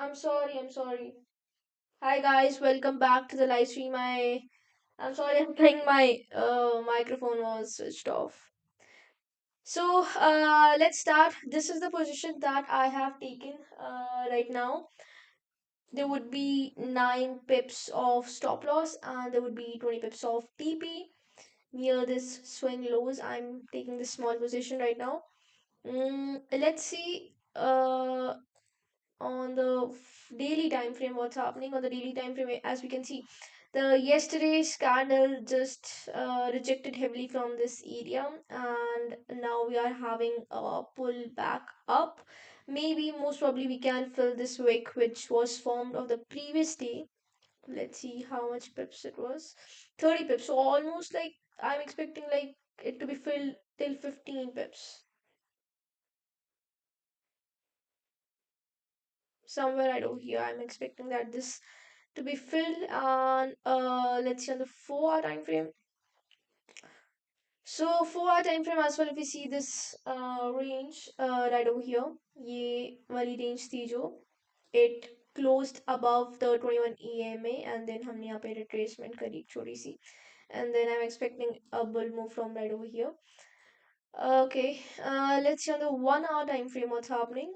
I'm sorry. Hi guys, welcome back to the live stream. I'm sorry, I'm think my microphone was switched off. So let's start. This is the position that I have taken right now. There would be 9 pips of stop loss and there would be 20 pips of TP. Near this swing lows, I'm taking this small position right now. Let's see on the daily time frame what's happening on the daily time frame. As we can see, the yesterday's candle just rejected heavily from this area, and now we are having a pull back up. Maybe most probably we can fill this wick which was formed of the previous day. Let's see how much pips it was. 30 pips, so almost like I'm expecting like it to be filled till 15 pips, somewhere right over here. I'm expecting that this to be filled on let's see on the 4 hour time frame. So 4 hour time frame as well, if we see this range right over here, ये वाली range थी जो it closed above the 21 EMA and then हमने यहाँ पे retracement करी छोटी सी, and then I'm expecting a bull move from right over here. Okay, let's see on the 1 hour time frame what's happening.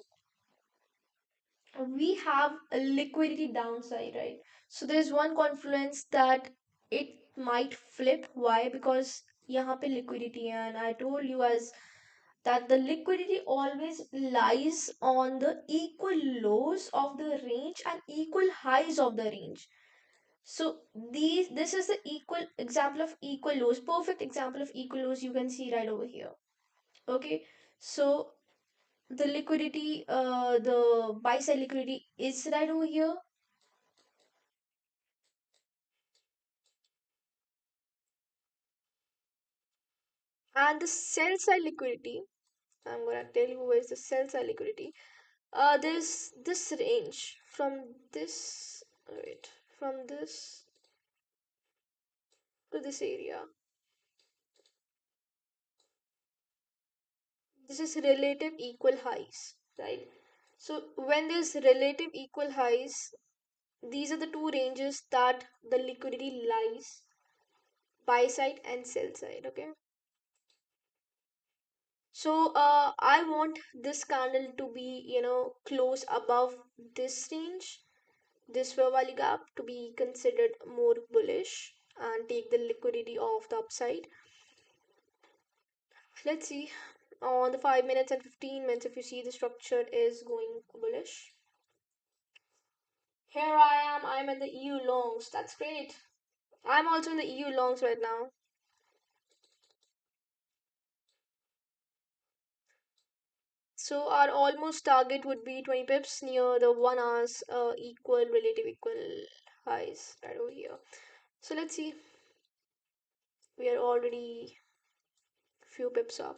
We have a liquidity downside, right? So there's one confluence that it might flip. Why? Because यहाँ पे liquidity है, and I told you as that the liquidity always lies on the equal lows of the range and equal highs of the range. So this is the equal example of equal lows, perfect example of equal lows you can see right over here. Okay, so the liquidity, the buy side liquidity is right over here, and the sell side liquidity, I'm gonna tell you where is the sell side liquidity. There's this range from this, wait, from this to this area. This is relative equal highs, right? So when there's relative equal highs, these are the two ranges that the liquidity lies, buy side and sell side. Okay, so I want this candle to be, close above this range, this fair value gap, to be considered more bullish and take the liquidity off the upside. Let's see on the 5 minutes and 15 minutes if you see the structure is going bullish. Here I am, I'm in the EU longs. That's great. I'm also in the EU longs right now. So our almost target would be 20 pips near the 1 hour's equal, relative equal highs right over here. So let's see. We are already few pips up.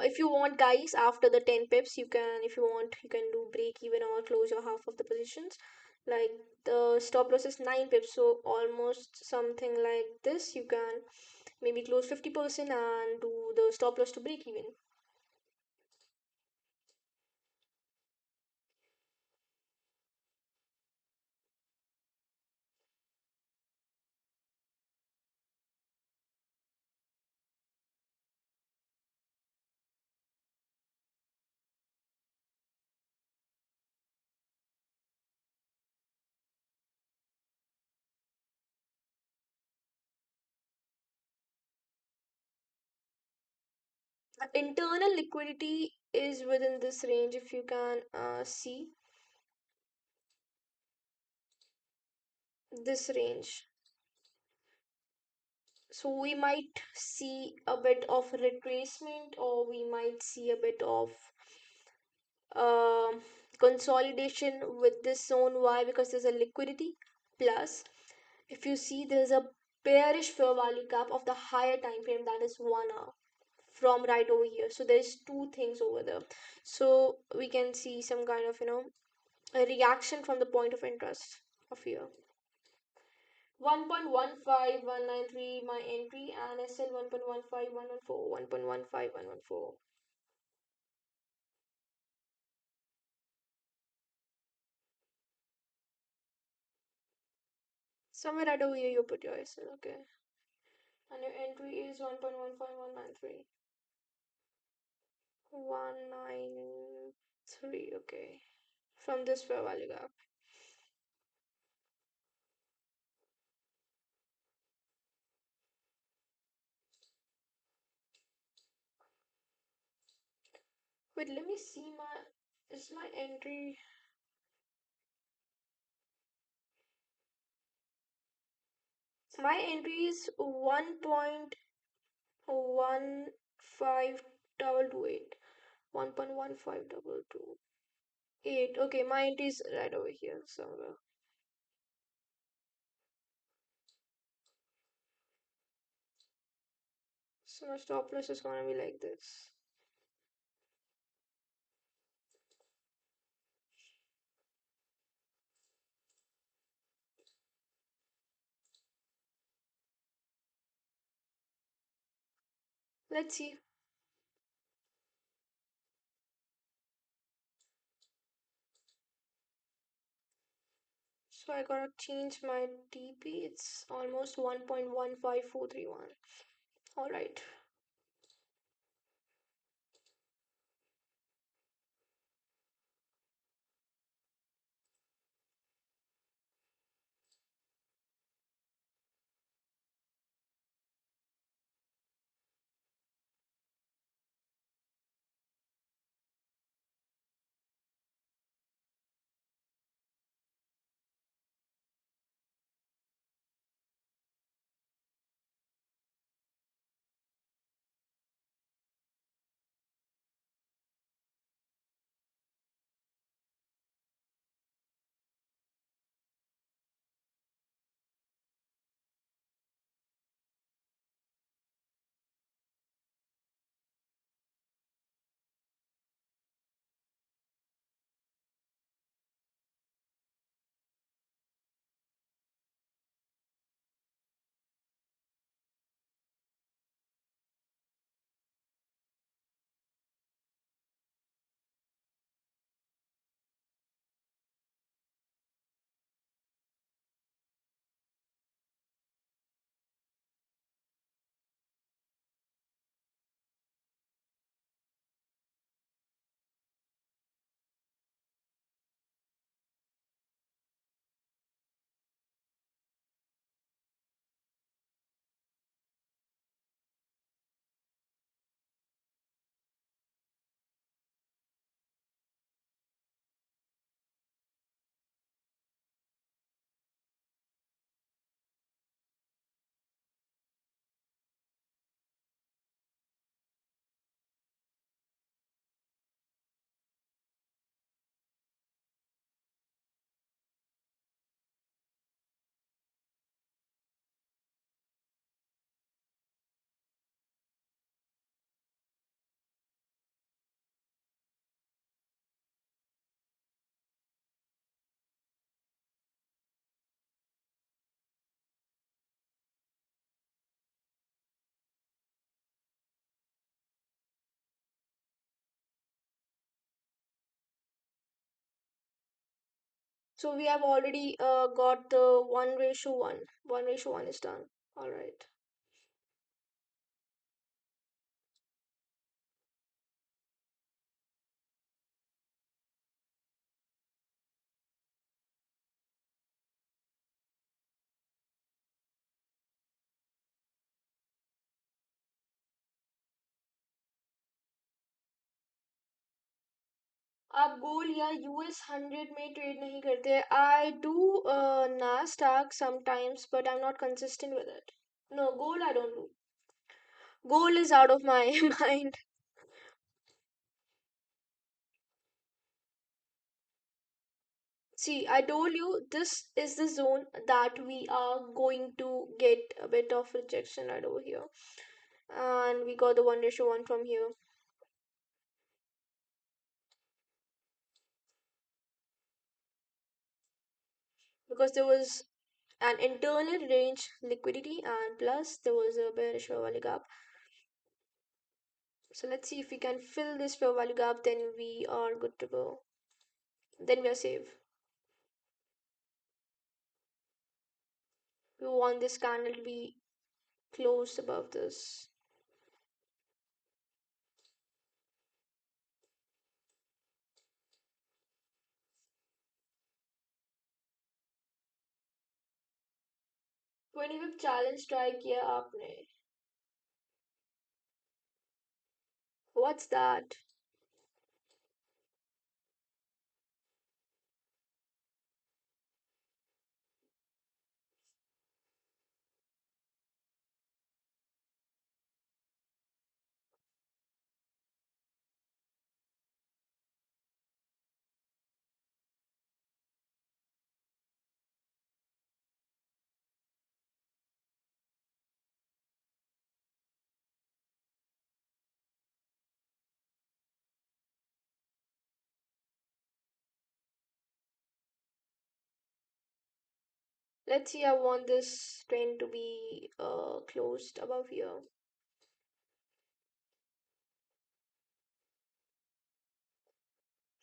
If you want, guys, after the 10 pips, you can, if you want, you can do break even or close your half of the positions. Like the stop loss is 9 pips, so almost something like this. You can maybe close 50% and do the stop loss to break even. The internal liquidity is within this range, if you can see this range. So we might see a bit of retracement, or we might see a bit of um consolidation with this zone. Why? Because there's a liquidity. Plus, if you see, there's a bearish fair value gap of the higher time frame, that is 1 hour from right over here. So there's two things over there. So we can see some kind of, a reaction from the point of interest of here. 1.15193 my entry, and SL 1.15114, 1.15114. Somewhere right over here you put your SL, okay. And your entry is 1.15193. 193, okay. From this fair value gap. Wait, let me see my, is my entry, my entry is 1.15228. 1.15228. Okay, my entry is right over here somewhere. So my stop loss is gonna be like this. Let's see. So I gotta change my TP. It's almost 1.15431. Alright. So we have already got the 1:1. 1:1 is done. Alright. आप gold या US 100 में trade नहीं करते. I do Nasdaq sometimes, but I'm not consistent with it. No, gold I don't do. Gold is out of my mind. See, I told you this is the zone that we are going to get a bit of rejection right over here. And we got the 1:1 from here because there was an internal range liquidity, and plus there was a bearish fair value gap. So let's see if we can fill this fair value gap, then we are good to go. Then we are safe. We want this candle to be closed above this. When you challenge strike किया आपने. What's that? Let's see, I want this trend to be closed above here.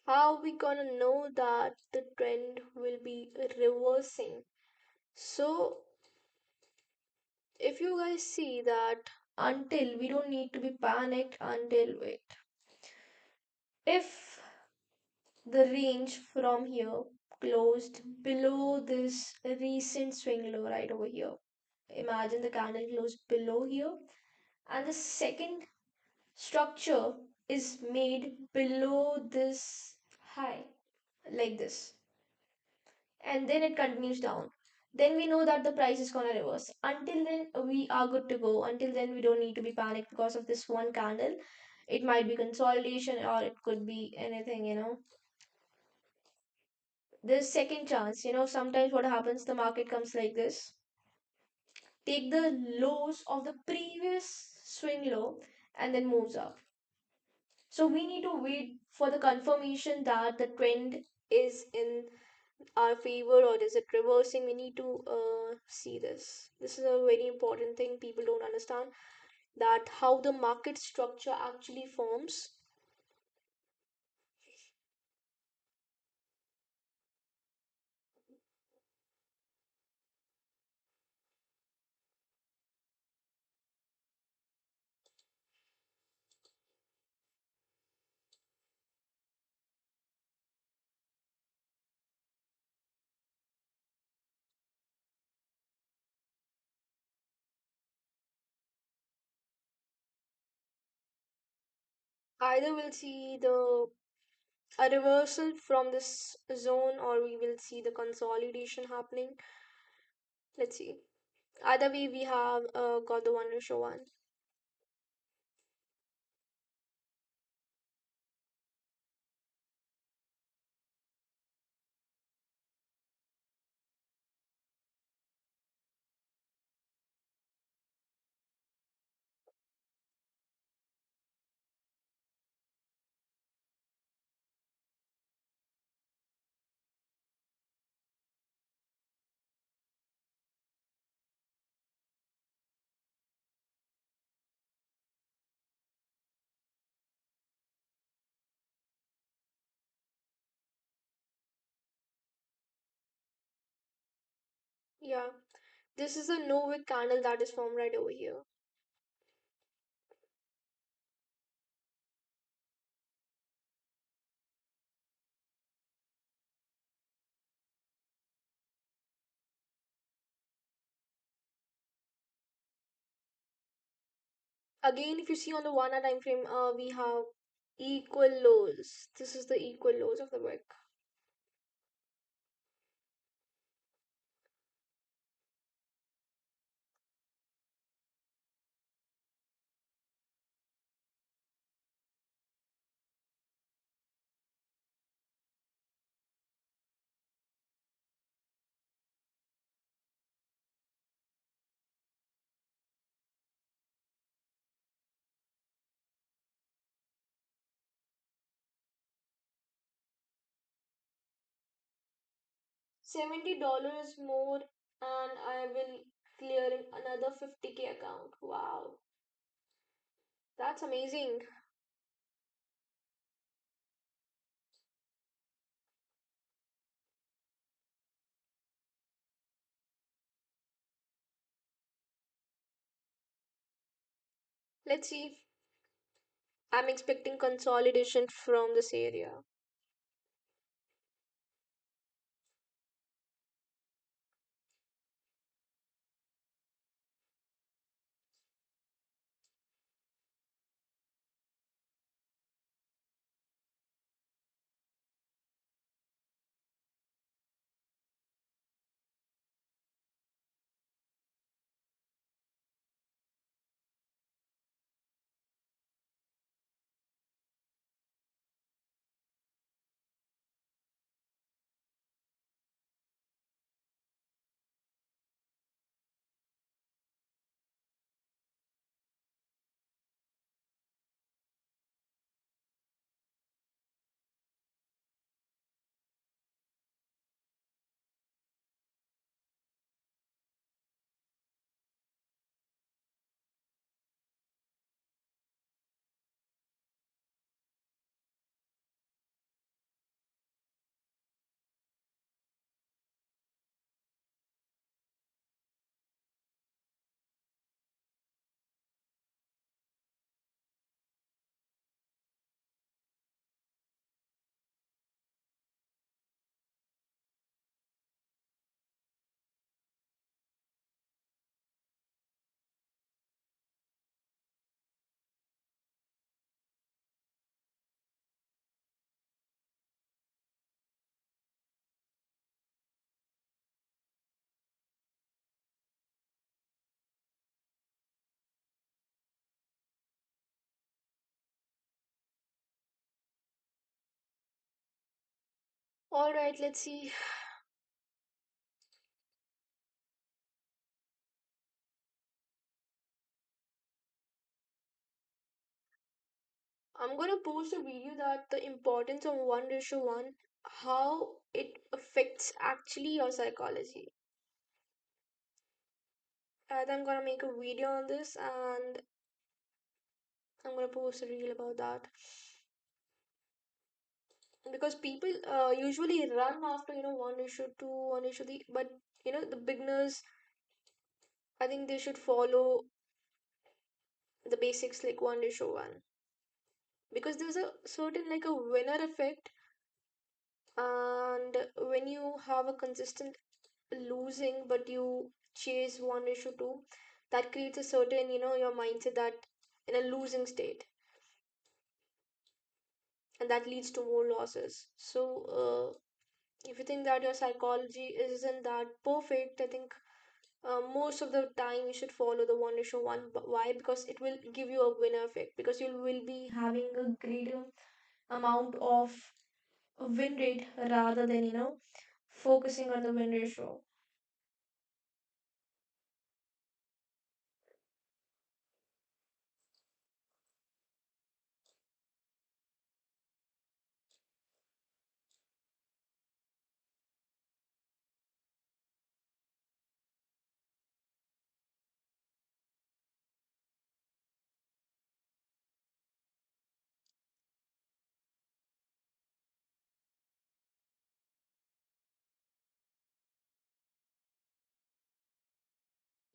How we gonna know that the trend will be reversing? So if you guys see that, until we don't need to be panicked until, wait, if the range from here closed below this recent swing low right over here, imagine the candle closed below here, and the second structure is made below this high, like this, and then it continues down, then we know that the price is gonna reverse. Until then we are good to go. Until then we don't need to be panicked because of this one candle. It might be consolidation or it could be anything, there's second chance. Sometimes what happens, the market comes like this, take the lows of the previous swing low, and then moves up. So we need to wait for the confirmation that the trend is in our favor or is it reversing. We need to see this. This is a very important thing people don't understand, that how the market structure actually forms. Either we'll see the a reversal from this zone or we will see the consolidation happening. Let's see. Either way, we have got the one to show one. Yeah, this is a no wick candle that is formed right over here. Again, if you see on the 1 hour time frame, we have equal lows. This is the equal lows of the wick. $70 more and I will clearing another 50K account. Wow, that's amazing. Let's see. I'm expecting consolidation from this area. All right, let's see. I'm gonna post a video that the importance of 1:1, how it affects actually your psychology. And I'm gonna make a video on this and I'm gonna post a reel about that. Because people usually run after 1:2, 1:3, but the beginners, I think they should follow the basics like 1:1, because there's a certain like a winner effect, and when you have a consistent losing but you chase 1:2, that creates a certain your mindset that in a losing state, and that leads to more losses. So if you think that your psychology isn't that perfect, I think most of the time you should follow the 1:1. But why? Because it will give you a winner effect, because you will be having a greater amount of win rate rather than focusing on the win ratio.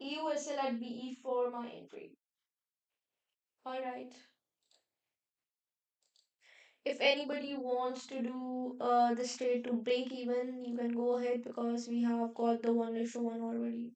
EUSL at BE for my entry. All right. If anybody wants to do this trade to break even, you can go ahead because we have got the 1:1 already.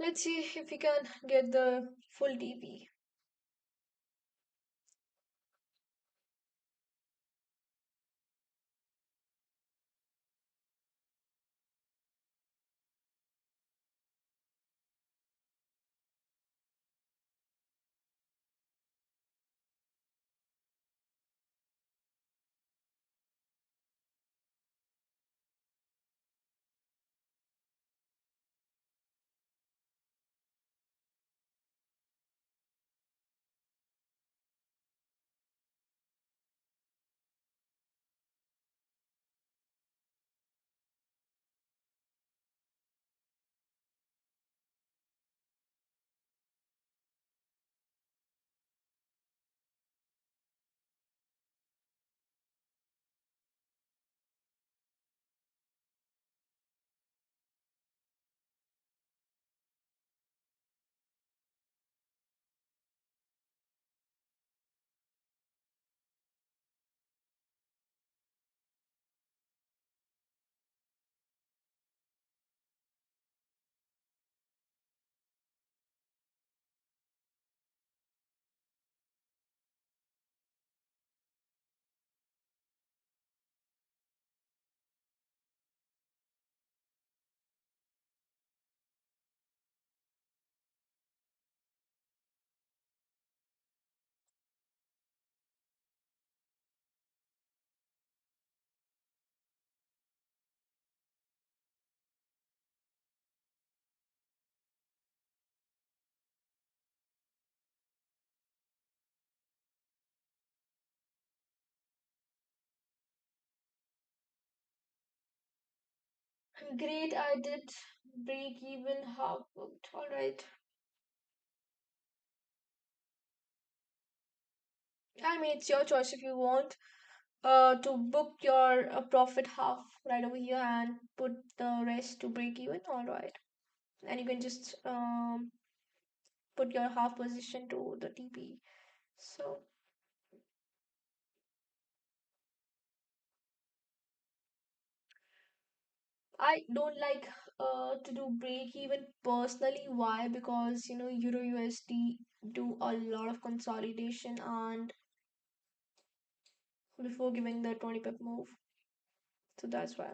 Let's see if we can get the full TP. Great, I did break even half booked. Alright. I mean, it's your choice if you want to book your profit half right over here and put the rest to break even. Alright. And you can just put your half position to the TP. So I don't like to do break even personally. Why? Because Euro USD do a lot of consolidation and before giving the 20 pip move. So that's why.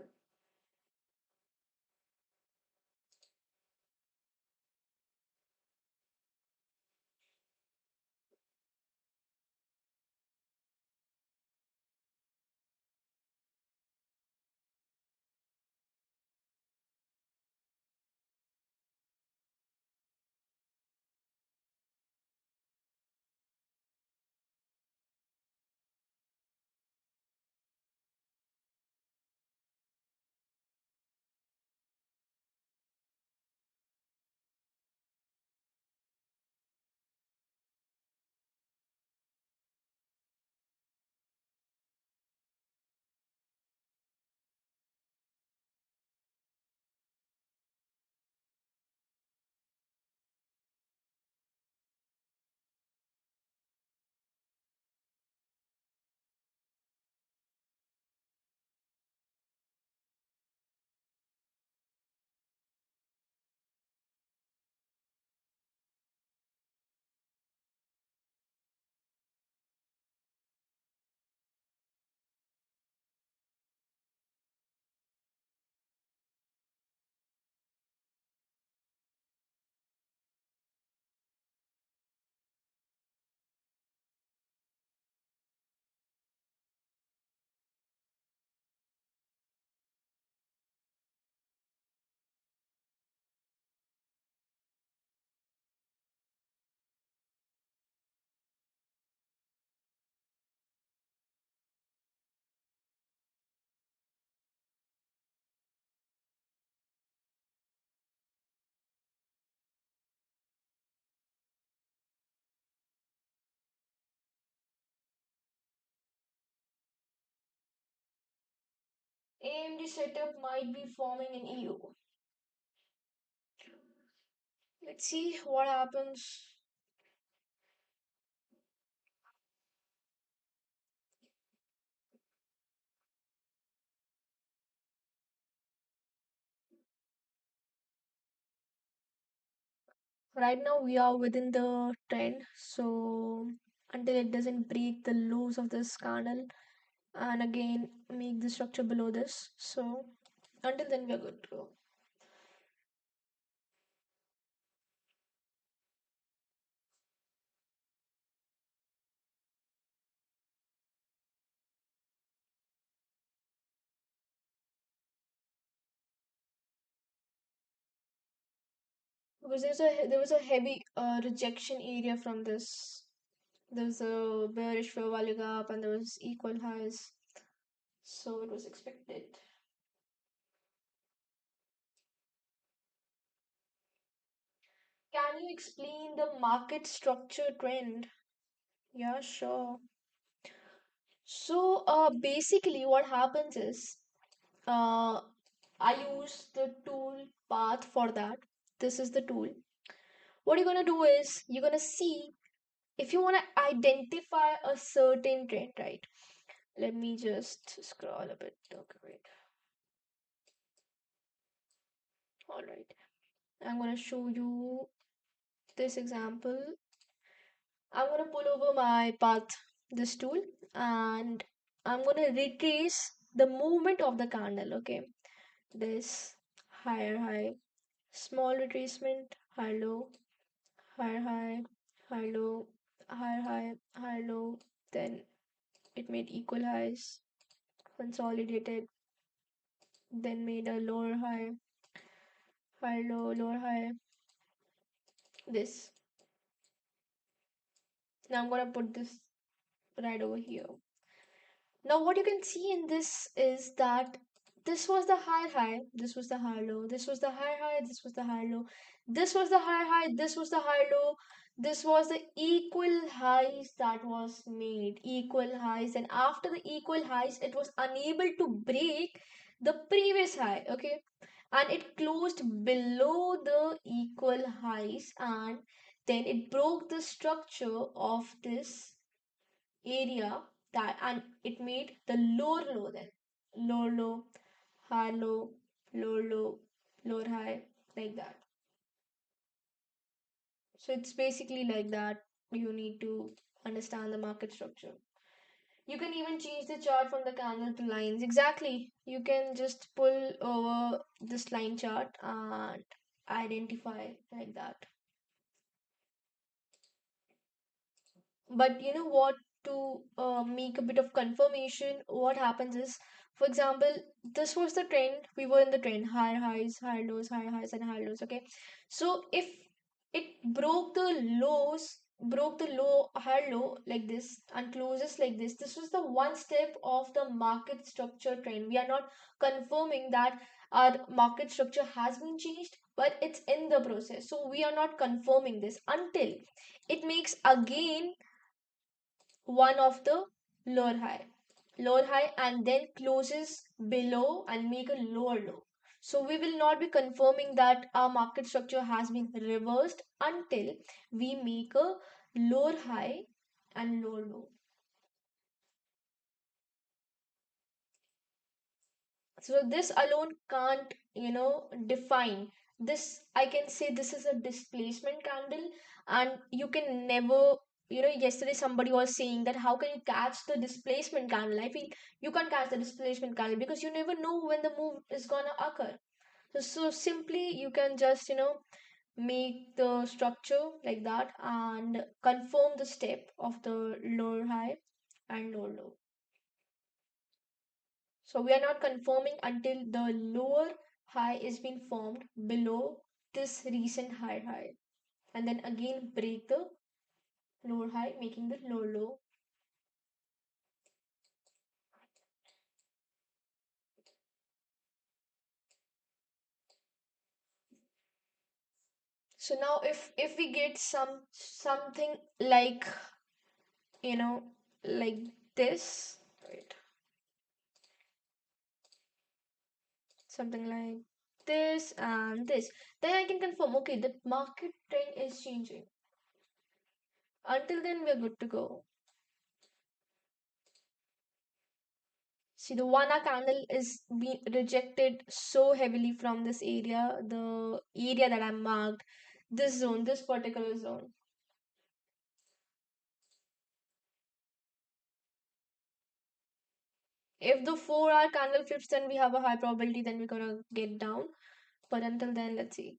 AMD setup might be forming in EU. Let's see what happens. Right now we are within the trend, so until it doesn't break the lows of this candle and again make the structure below this, so until then we are good to go. Because there was a heavy rejection area from this. There was a bearish fair value gap and there was equal highs, so it was expected. Can you explain the market structure trend? Yeah, sure. So, basically, what happens is, uh, I use the tool path for that. This is the tool. What you're gonna do is you're gonna see if you wanna identify a certain trend, right? Let me just scroll a bit. Okay, wait. All right. I'm gonna show you this example. I'm gonna pull over my path, this tool, and I'm gonna retrace the movement of the candle. Okay, this higher high, small retracement, high low, higher high, high low, higher high, higher low. Then it made equal highs, consolidated, then made a lower high, higher low, lower high. This. Now I'm gonna put this right over here. Now, what you can see in this is that this was the high high, this was the high low, this was the high high, this was the high low, this was the high high, this was the high low, this was the equal highs that was made, equal highs, and after the equal highs, it was unable to break the previous high, okay, and it closed below the equal highs, and then it broke the structure of this area that, and it made the lower low, then lower low, high low, lower low, lower high, like that. So it's basically like that. You need to understand the market structure. You can even change the chart from the candle to lines. Exactly, you can just pull over this line chart and identify like that. But you know what, to make a bit of confirmation, what happens is, for example, this was the trend, we were in the trend, higher highs, higher lows, higher highs and higher lows, okay. So if it broke the lows, broke the low, higher low like this and closes like this was the one step of the market structure trend. We are not confirming that our market structure has been changed, but it's in the process, so we are not confirming this until it makes again one of the lower high and then closes below and make a lower low. So we will not be confirming that our market structure has been reversed until we make a lower high and lower low. So this alone can't, define this. I can say this is a displacement candle, and you can never, yesterday somebody was saying that how can you catch the displacement candle? I feel you can't catch the displacement candle because you never know when the move is gonna occur. So simply you can just, make the structure like that and confirm the step of the lower high and lower low. So we are not confirming until the lower high is being formed below this recent high and then again break the lower high making the lower low. So now if we get something like, you know like this, right, something like this and this, then I can confirm, okay, the market trend is changing. Until then we're good to go. See, the 1 hour candle is being rejected so heavily from this area, the area that I marked. this zone, this particular zone. If the 4 hour candle flips, then we have a high probability then we're gonna get down. But until then, let's see.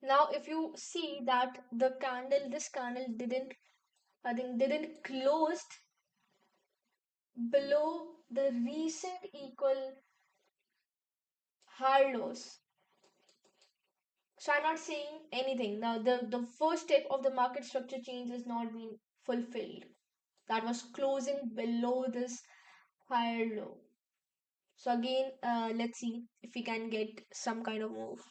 Now, if you see that the candle, this candle didn't, I think, didn't close below the recent equal higher lows. So I'm not saying anything. Now, the first step of the market structure change has not been fulfilled. That was closing below this higher low. So again, let's see if we can get some kind of move.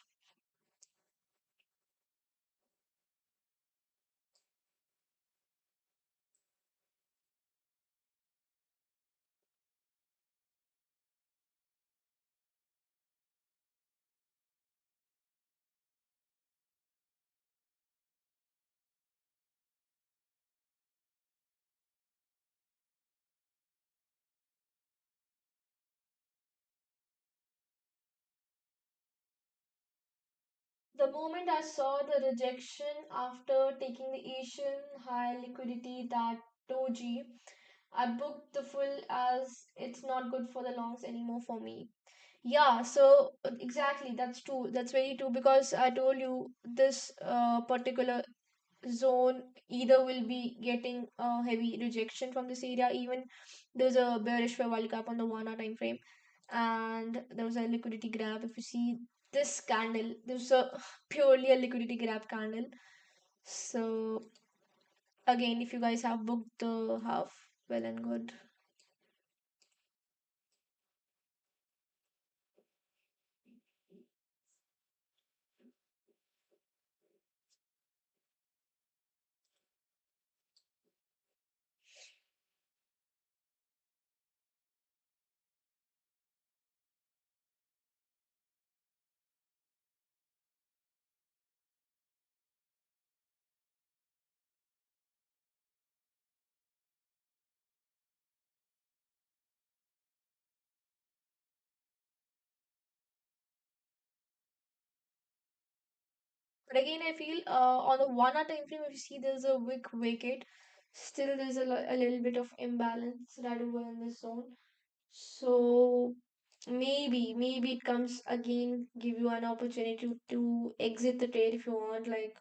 The moment I saw the rejection after taking the Asian high liquidity, that doji, I booked the full as it's not good for the longs anymore for me. Yeah, so exactly, that's true. That's very true because I told you this particular zone either will be getting a heavy rejection from this area. Even there's a bearish fair value cap on the 1 hour time frame, and there was a liquidity grab. If you see this candle, there's a purely a liquidity grab candle. So again, if you guys have booked the half, well and good. But again, I feel on the 1 hour time frame, if you see there's a wick vacate, still there's a little bit of imbalance right over in this zone. So maybe it comes again, give you an opportunity to exit the trade if you want, like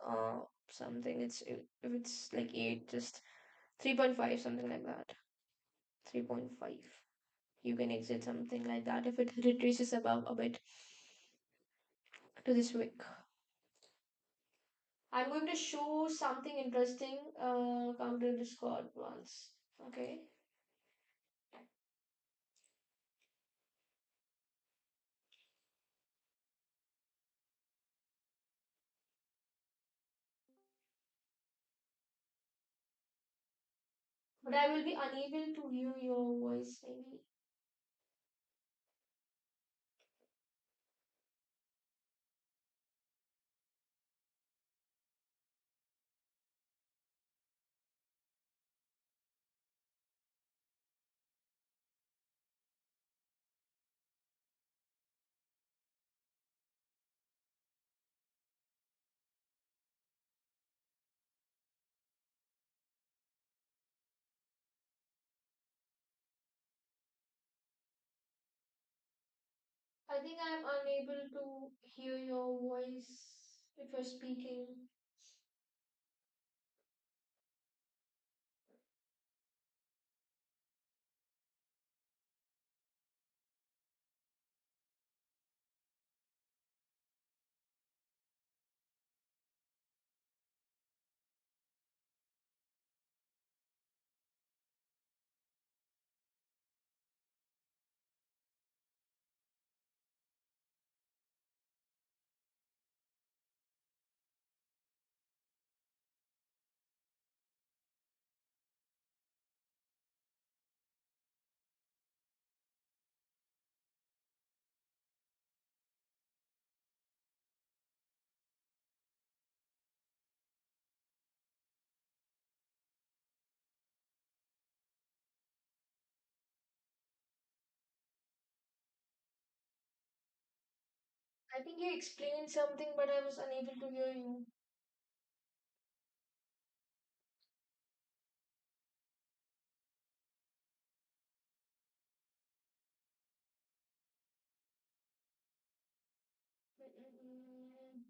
something. It's if it's like 8, just 3.5, something like that. 3.5. You can exit something like that if it retraces above a bit to this wick. I'm going to show something interesting. Come to Discord once. Okay. But I will be unable to hear your voice maybe. I think I'm unable to hear your voice if you're speaking. I think you explained something, but I was unable to hear you. Mm-mm-mm.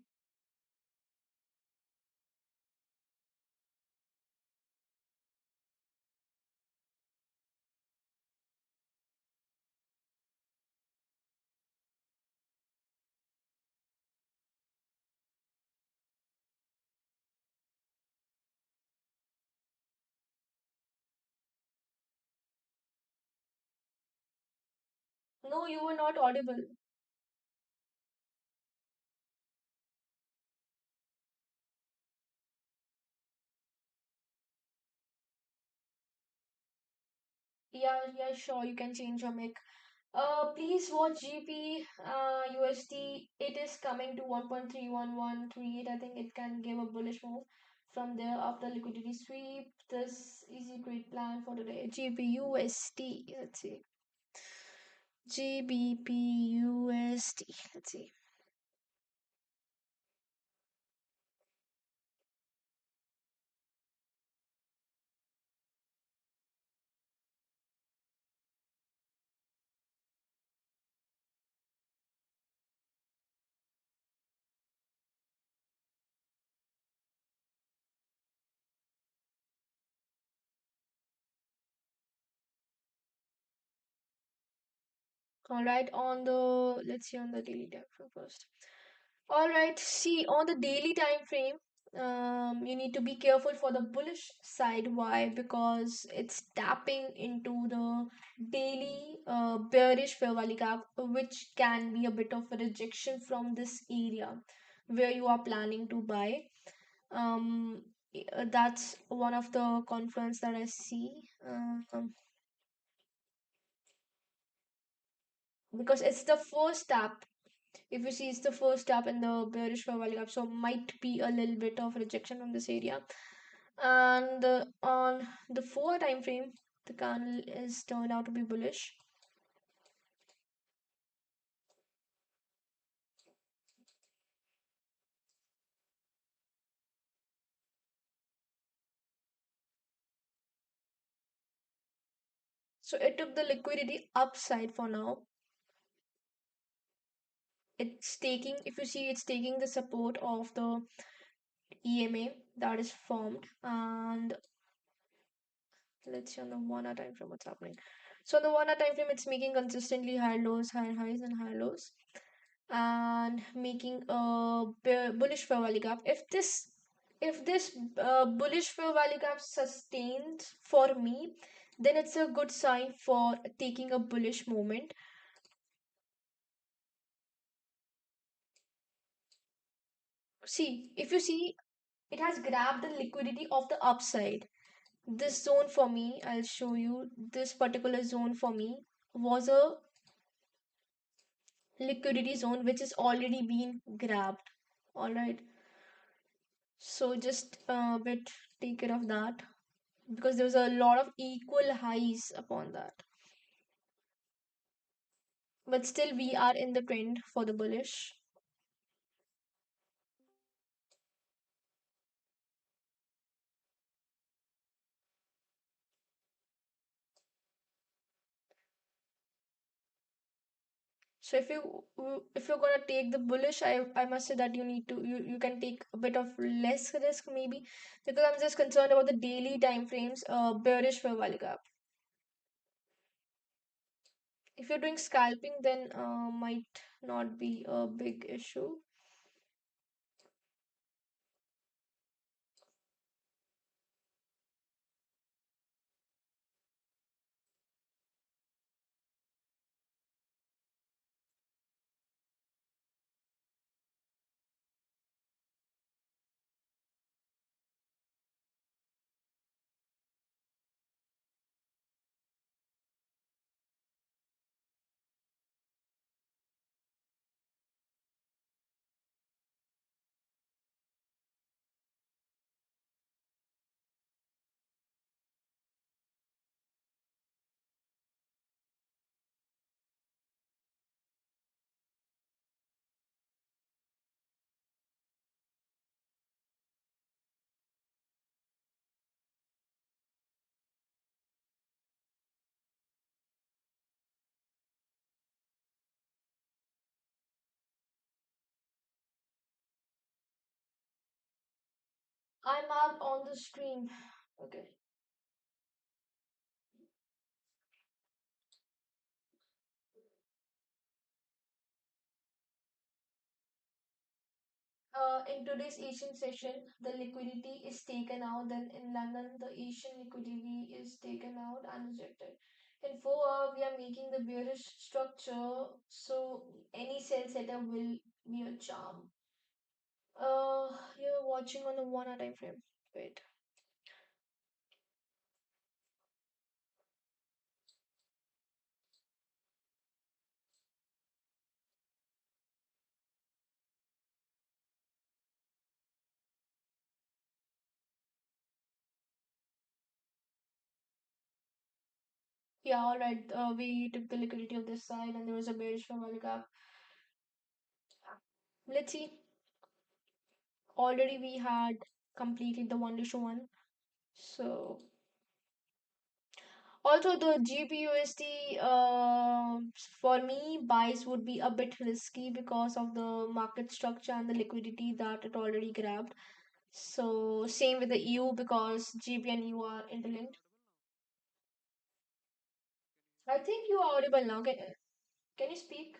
No, you were not audible. Yeah, yeah, sure, you can change your mic. Please watch GP USD. It is coming to 1.31138. I think it can give a bullish move from there after liquidity sweep. This easy trade plan for today. GBP USD. Let's see. GBP USD. Let's see. All right, on the let's see on the daily time frame first. All right, see on the daily time frame, you need to be careful for the bullish side. Why? Because it's tapping into the daily bearish fair value gap, which can be a bit of a rejection from this area where you are planning to buy. Um, that's one of the confluence that I see. Because it's the first tap. If you see, it's the first tap in the bearish fair value gap, so might be a little bit of rejection from this area. And on the 4 time frame, the candle is turned out to be bullish. So it took the liquidity upside for now. It's taking, if you see, it's taking the support of the EMA that is formed. And let's see on the 1 hour time frame what's happening. So on the 1 hour time frame, it's making consistently higher lows, higher highs, and higher lows, and making a bullish fair value gap. If this bullish fair value gap sustained for me, then it's a good sign for taking a bullish moment. See, if you see, it has grabbed the liquidity of the upside. This zone for me, I'll show you, this particular zone for me was a liquidity zone which is already been grabbed. All right, so just a bit take care of that, because there was a lot of equal highs upon that. But still, we are in the trend for the bullish. So if you're gonna take the bullish, I must say that you can take a bit of less risk maybe, because I'm just concerned about the daily time frames. Bearish fair value gap. If you're doing scalping, then might not be a big issue. I marked on the screen. Okay. In today's Asian session, the liquidity is taken out. Then in London, the Asian liquidity is taken out and rejected. In 4 hour, we are making the bearish structure, so any sell setup will be a charm. You're watching on the 1 hour time frame. Wait. Yeah, all right. We took the liquidity of this side, and there was a bearish from value gap. Let's see. Already we had completed the 1:1. So also the GBUSD, for me, buys would be a bit risky because of the market structure and the liquidity that it already grabbed. So same with the EU because GB and EU are interlinked. I think you are audible now. Can you speak?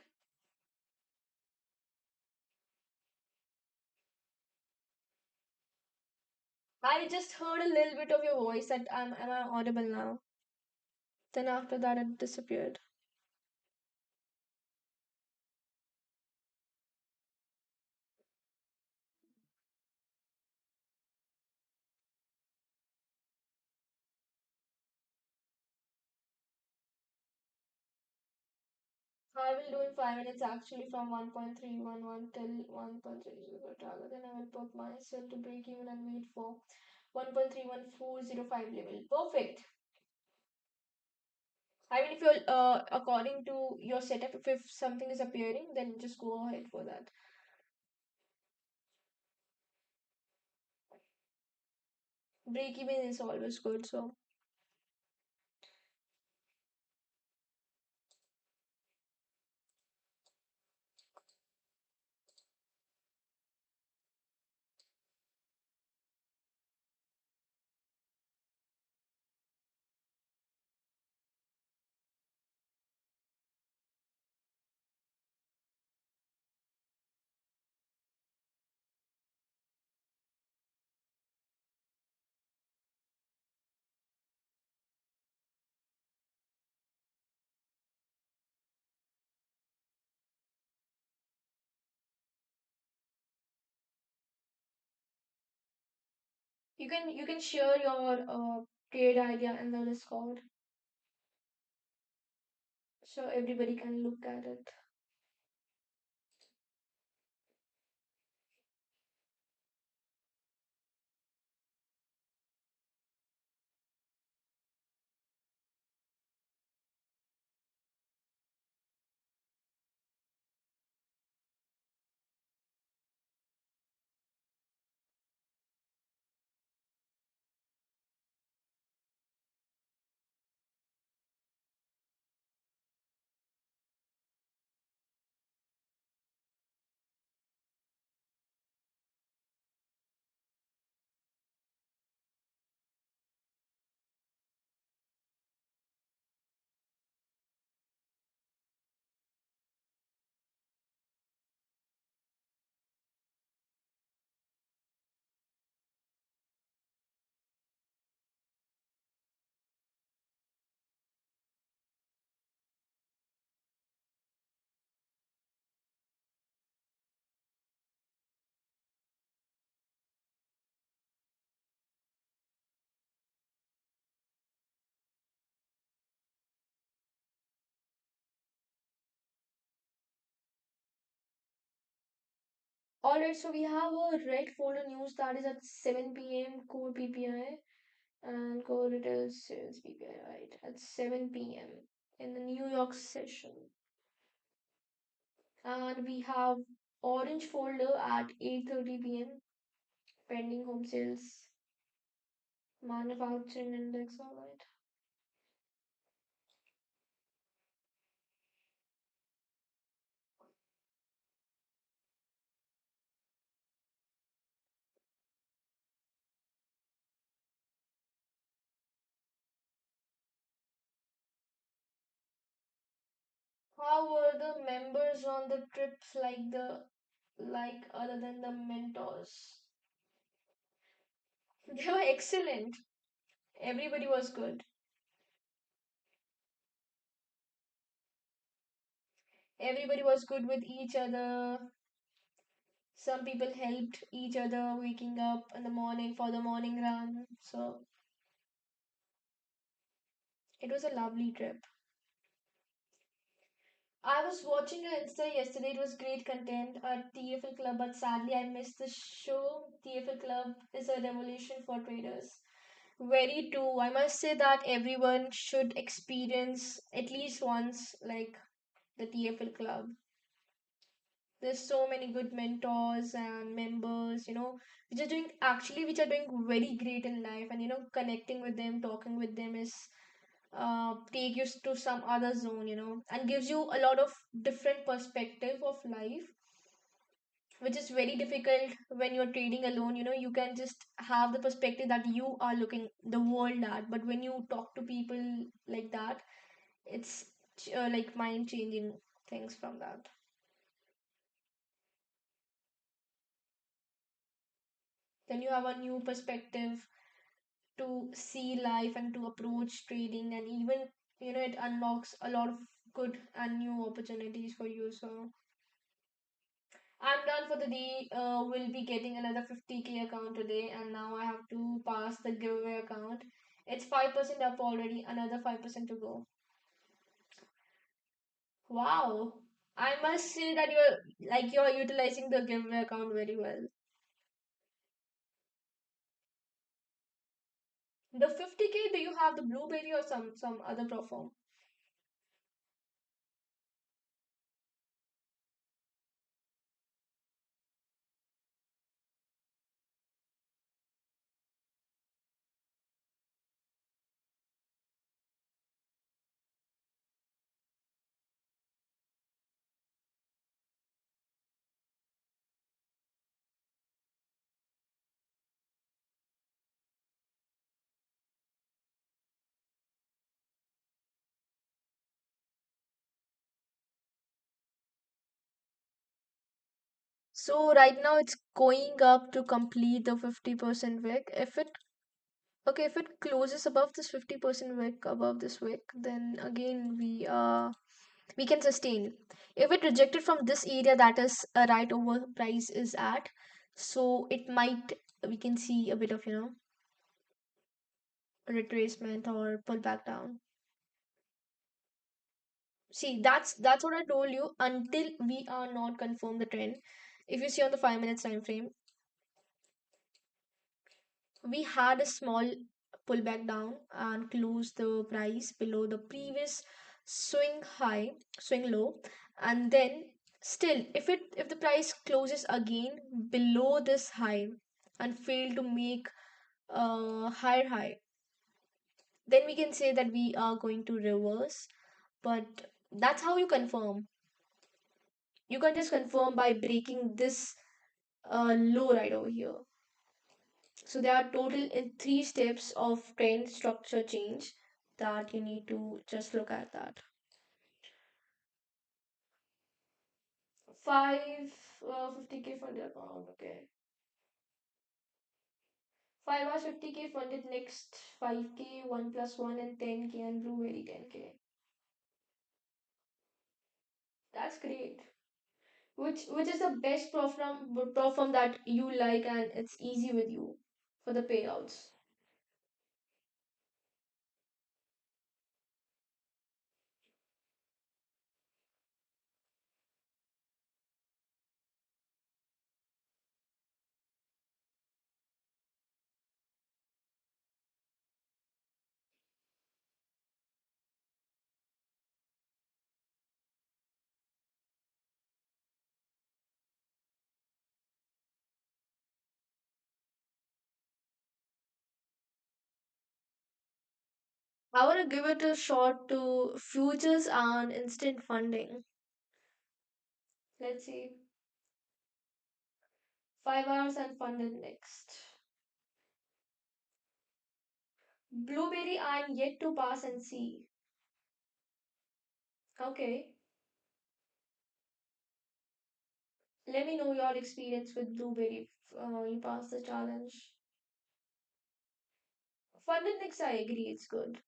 I just heard a little bit of your voice that am I audible now? Then after that it disappeared. I will do in 5 minutes actually from 1.311 till 1.300 target. Then I will put myself to break even and wait for 1.31405 level. Perfect. I mean, if you're according to your setup, if something is appearing, then just go ahead for that. Break even is always good. So you can share your trade idea in the Discord so everybody can look at it. Alright, so we have a red folder news that is at 7 p.m. core PPI and core retail sales PPI, right? At 7 p.m. in the New York session. And we have orange folder at 8:30 p.m. pending home sales manufacturing index, alright. How were the members on the trips like other than the mentors? They were excellent. Everybody was good. Everybody was good with each other. Some people helped each other waking up in the morning for the morning run. So it was a lovely trip. I was watching your Insta yesterday. It was great content at TFL Club, but sadly I missed the show. TFL Club is a revolution for traders. Very true. I must say that everyone should experience at least once, like the TFL Club. There's so many good mentors and members, which are doing very great in life, and connecting with them, talking with them is take you to some other zone, and gives you a lot of different perspective of life, which is very difficult when you're trading alone. You can just have the perspective that you are looking the world at, but when you talk to people like that, it's like mind changing things from that. Then you have a new perspective to see life and to approach trading, and even it unlocks a lot of good and new opportunities for you. So I'm done for the day. We'll be getting another 50K account today, and now I have to pass the giveaway account. It's 5% up already, another 5% to go. Wow. I must say that you're utilizing the giveaway account very well. The 50K, do you have the blueberry or some other platform? So right now it's going up to complete the 50% wick. If it closes above this 50% wick, above this wick, then again we can sustain. If it rejected from this area that is right over price is at, so it might, we can see a bit of retracement or pull back down. See, that's what I told you, until we are not confirm the trend. If you see on the 5 minutes time frame, we had a small pullback down and closed the price below the previous swing low, and then still, if the price closes again below this high and fail to make a higher high, then we can say that we are going to reverse. But that's how you confirm. You can just confirm by breaking this low right over here. So there are total in 3 steps of trend structure change that you need to just look at that. Five 50K funded account, okay. 5 hours 50K funded, next 5K, 1 plus 1 and 10K and blueberry 10K. That's great. Which is the best platform that you like and it's easy with you for the payouts? I want to give it a shot to futures and instant funding. Let's see. 5 hours and funded next. Blueberry I'm yet to pass and see. Okay. Let me know your experience with blueberry if you pass the challenge. Funded next, I agree, it's good.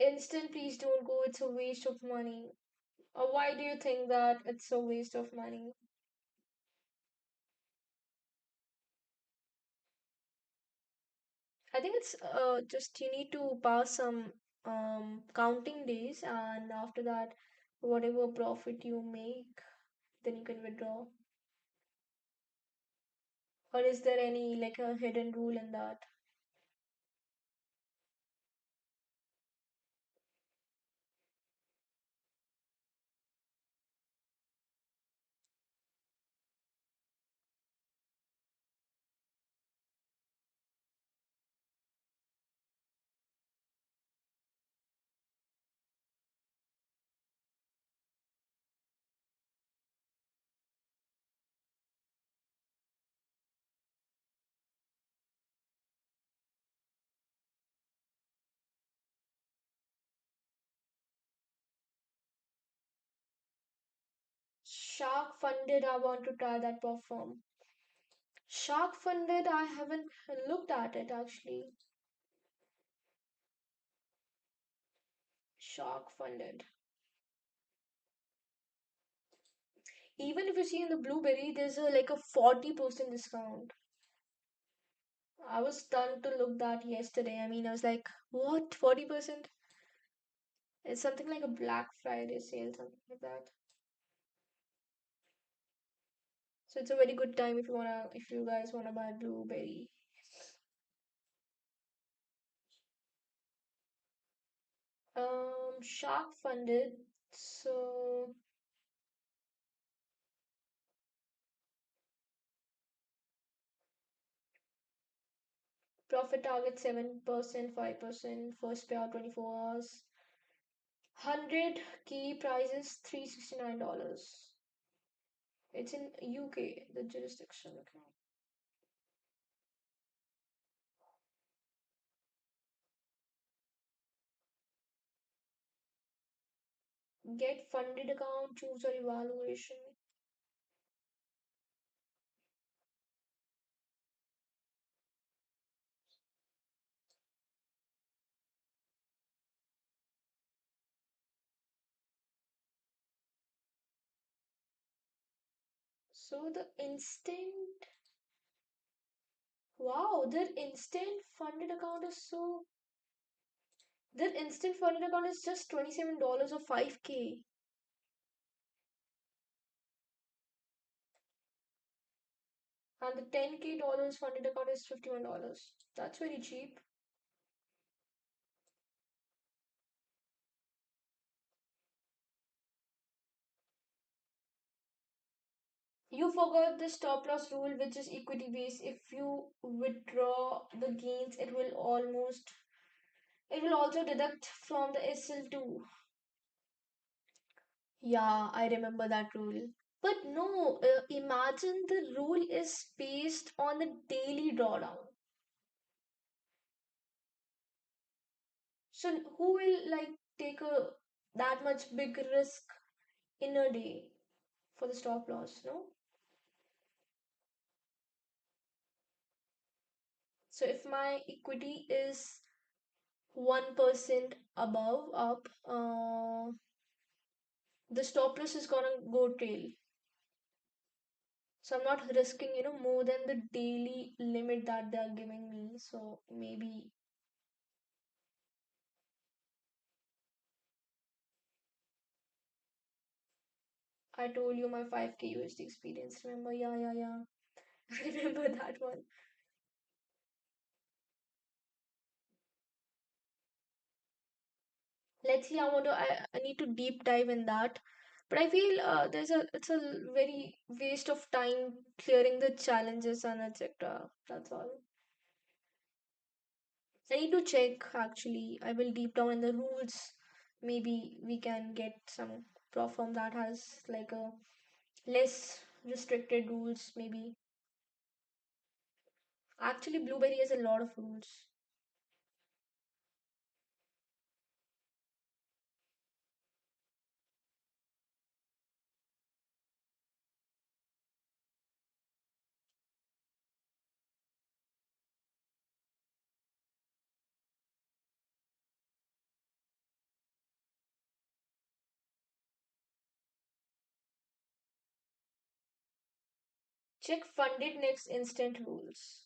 Instant, please don't go, it's a waste of money. Why do you think that it's a waste of money? I think it's just you need to pass some counting days, and after that, whatever profit you make, then you can withdraw. Or is there any like a hidden rule in that? Shark funded, I want to try that perform. Shark funded, I haven't looked at it actually. Shark funded. Even if you see in the blueberry, there's a like a 40% discount. I was stunned to look that yesterday. I mean, I was like, what? 40%? It's something like a Black Friday sale, something like that. So it's a very good time if you guys wanna buy blueberry. Shark funded. So profit target 7%, 5%, first payout 24 hours. 100 key prices $369. It's in UK, the jurisdiction. Okay. Get funded account, choose your evaluation. So wow, their instant funded account is just $27 or 5K. And the 10K dollars funded account is $51. That's very cheap. You forgot the stop loss rule, which is equity based. If you withdraw the gains, it will also deduct from the SL2. Yeah, I remember that rule. But no, imagine the rule is based on the daily drawdown. So who will like take a that much big risk in a day for the stop loss, no? So if my equity is 1% above up, the stop loss is gonna go tail. So I'm not risking, more than the daily limit that they are giving me. So maybe I told you my 5K USD experience. Remember? Yeah, yeah, yeah. I remember that one. Let's see. I need to deep dive in that. But I feel it's a very waste of time clearing the challenges and etc. That's all. I need to check actually. I will deep down in the rules. Maybe we can get some platform that has like a less restricted rules, maybe. Actually, Blueberry has a lot of rules. Check funded next instant rules.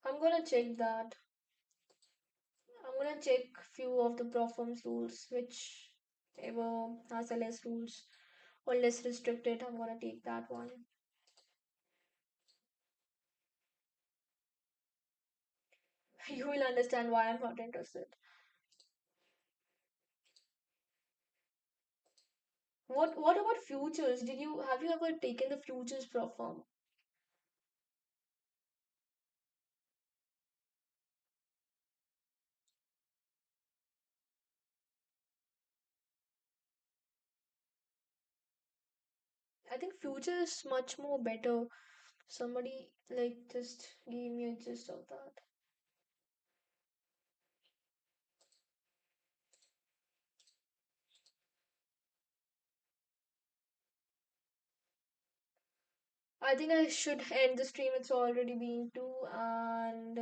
I'm gonna check that. I'm gonna check few of the platforms rules which ever has a less rules or less restricted. I'm gonna take that one. You will understand why I'm not interested. What about futures? Have you ever taken the futures platform? I think future is much more better. Somebody like just give me a gist of that. I think I should end the stream. It's already been 2 and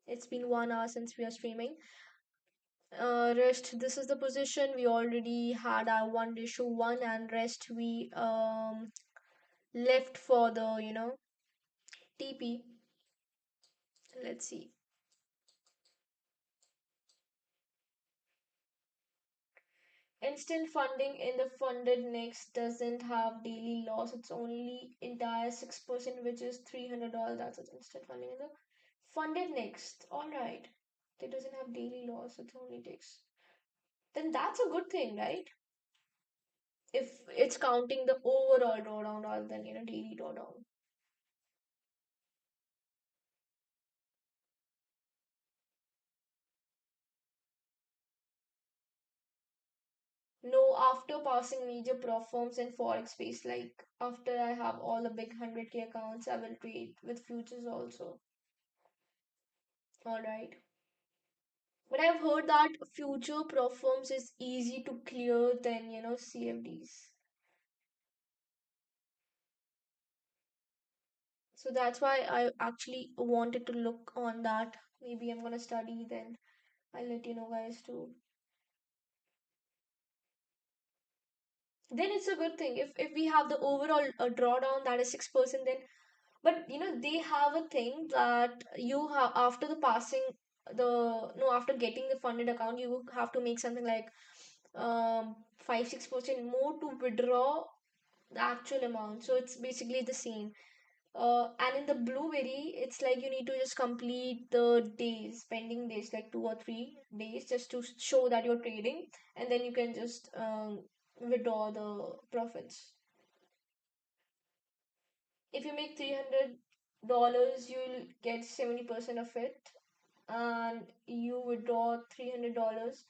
it's been 1 hour since we are streaming. Rest, this is the position. We already had our one issue one and rest we left for the TP. Let's see. Instant funding in the funded next doesn't have daily loss. It's only entire 6%, which is $300. That's its instant funding in the funded next. All right. It doesn't have daily loss. It only takes. Then that's a good thing, right? If it's counting the overall drawdown rather than daily drawdown. No, after passing major platforms in forex space, like after I have all the big 100K accounts, I will trade with futures also. All right. But I've heard that future platforms is easy to clear than, CFDs. So that's why I actually wanted to look on that. Maybe I'm gonna study then. I'll let you know guys too. Then it's a good thing if we have the overall drawdown that is 6%, then but they have a thing that you have after the passing the no after getting the funded account you have to make something like 5-6% more to withdraw the actual amount, so it's basically the same. And in the blueberry it's like you need to just complete the days pending days like 2 or 3 days just to show that you're trading, and then you can just withdraw the profits. If you make $300, you'll get 70% of it, and you withdraw $300.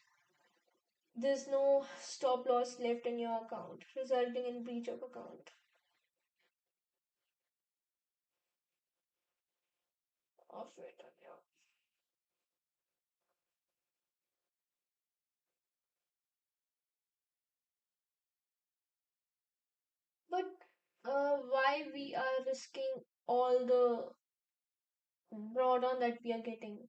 There's no stop loss left in your account, resulting in breach of account of it. Yeah. But why we are risking all the drawdown that we are getting?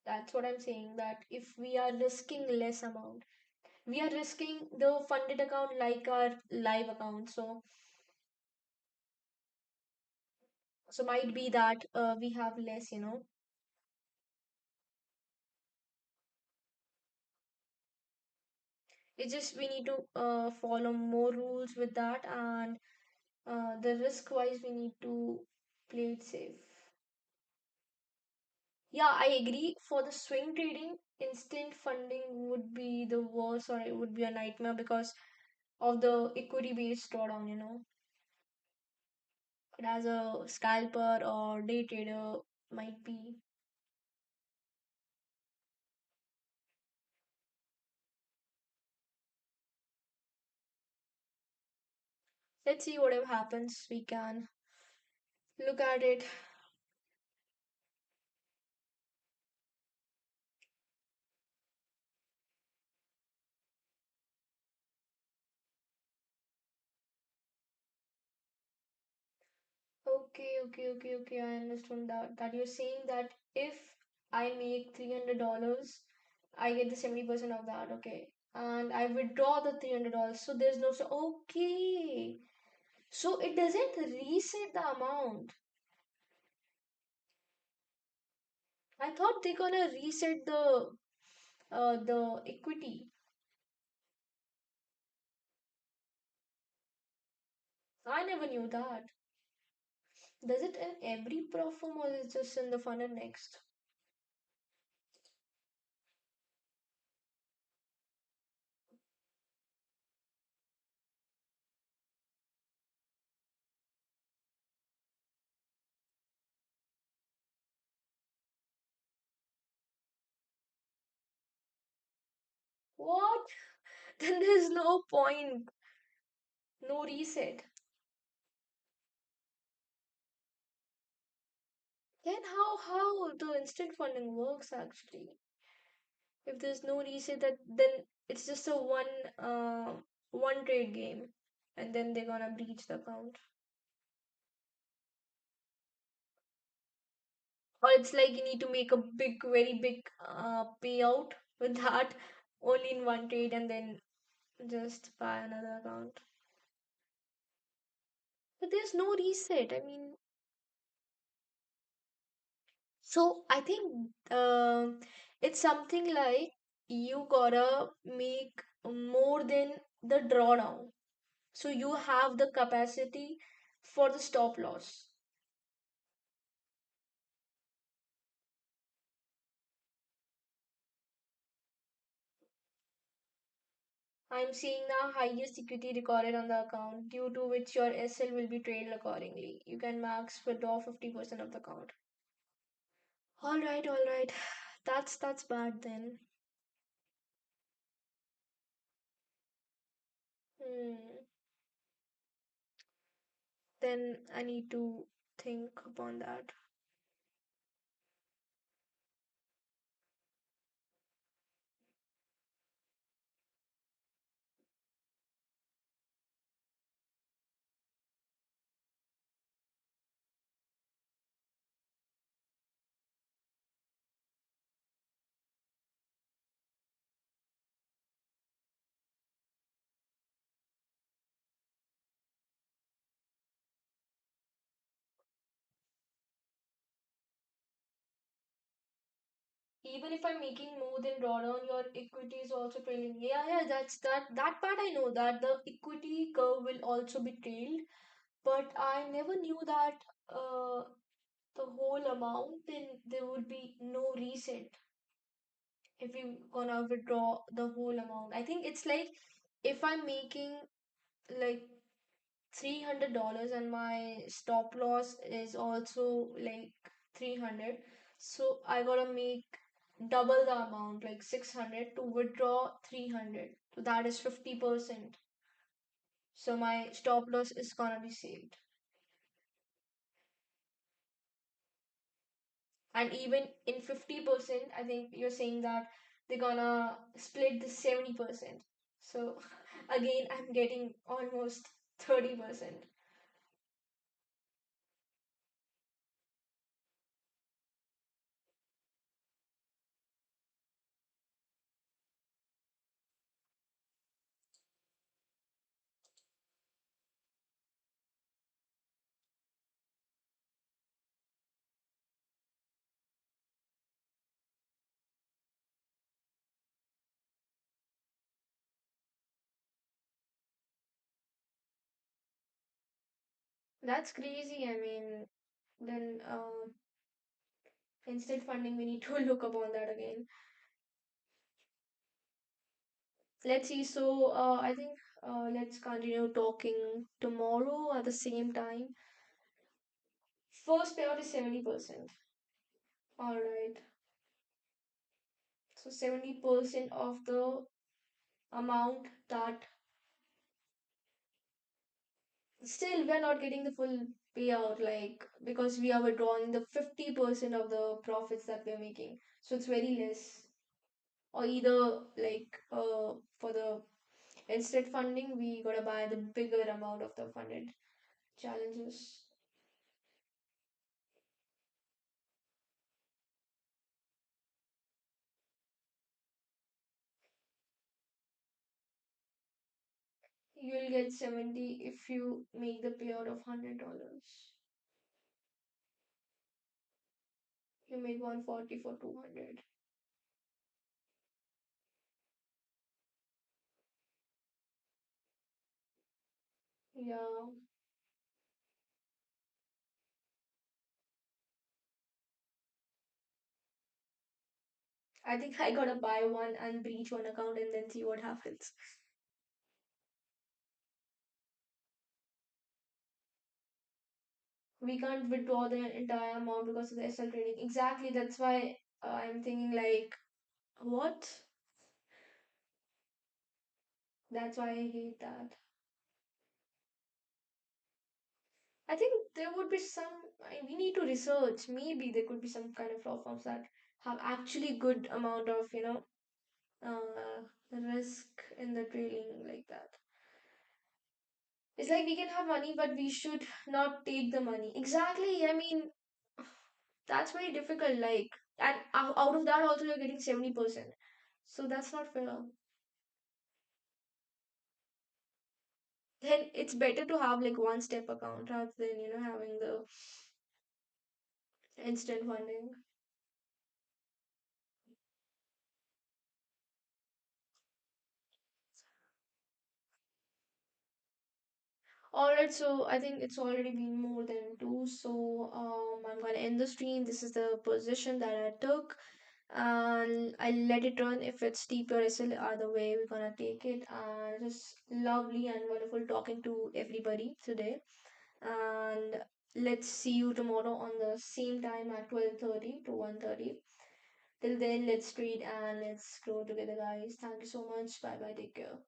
That's what I'm saying. That if we are risking less amount, we are risking the funded account like our live account. So might be that we have less. It's just we need to follow more rules with that, and the risk wise we need to play it safe. Yeah, I agree. For the swing trading, instant funding would be the worst, or it would be a nightmare because of the equity based drawdown, you know. But as a scalper or day trader, might be. Let's see whatever happens. We can look at it. Okay. I understand that you're saying that if I make $300, I get the 70% of that. Okay, and I withdraw the $300. So there's no okay. So it doesn't reset the amount. I thought they're gonna reset the equity. I never knew that. Does it in every platform or is it just in the fund and next? What? Then there's no point, no reset. Then how the instant funding works actually? If there's no reset, that then it's just a one trade game, and then they're gonna breach the account. Or it's like you need to make a big, very big payout with that only in one trade, and then just buy another account. But there's no reset. I mean, so I think it's something like you gotta make more than the drawdown. So you have the capacity for the stop loss. I'm seeing the highest equity recorded on the account, due to which your SL will be trailed accordingly. You can max withdraw 50% of the account. All right. That's bad then. Hmm. Then I need to think upon that. Even if I'm making more than drawdown, your equity is also trailing. Yeah, that part I know, that the equity curve will also be trailed, but I never knew that the whole amount, then there would be no reset if you gonna withdraw the whole amount. I think it's like if I'm making like $300 and my stop loss is also like 300, so I gotta make double the amount, like 600, to withdraw 300. So that is 50%. So my stop loss is gonna be saved. And even in 50%, I think you're saying that they're gonna split the 70%. So again, I'm getting almost 30%. That's crazy. I mean, then instant funding, we need to look upon that again. Let's see. So, I think let's continue talking tomorrow at the same time. First payout is 70%. All right. So 70% of the amount that still we're not getting the full payout, like because we are withdrawing the 50% of the profits that we're making. So it's very less. Or either like for the instead funding, we gotta buy the bigger amount of the funded challenges. You'll get 70 if you make the payout of $100. You make 140 for 200. Yeah, I think I gotta buy one and breach one account and then see what happens. We can't withdraw the entire amount because of the SL trading. Exactly, that's why I'm thinking like, what? That's why I hate that. I think there would be some. We need to research. Maybe there could be some kind of law firms that have actually good amount of risk in the trading like that. It's like we can have money, but we should not take the money. Exactly. I mean, that's very difficult. Like, and out of that, also you're getting 70%. So that's not fair. Then it's better to have like one step account rather than having the instant funding. All right, so I think it's already been more than two. So I'm gonna end the stream. This is the position that I took, and I'll let it run. If it's steep or SL, either way, we're gonna take it. And just lovely and wonderful talking to everybody today. And let's see you tomorrow on the same time at 12:30 to 1:30. Till then, let's trade and let's grow together, guys. Thank you so much. Bye bye. Take care.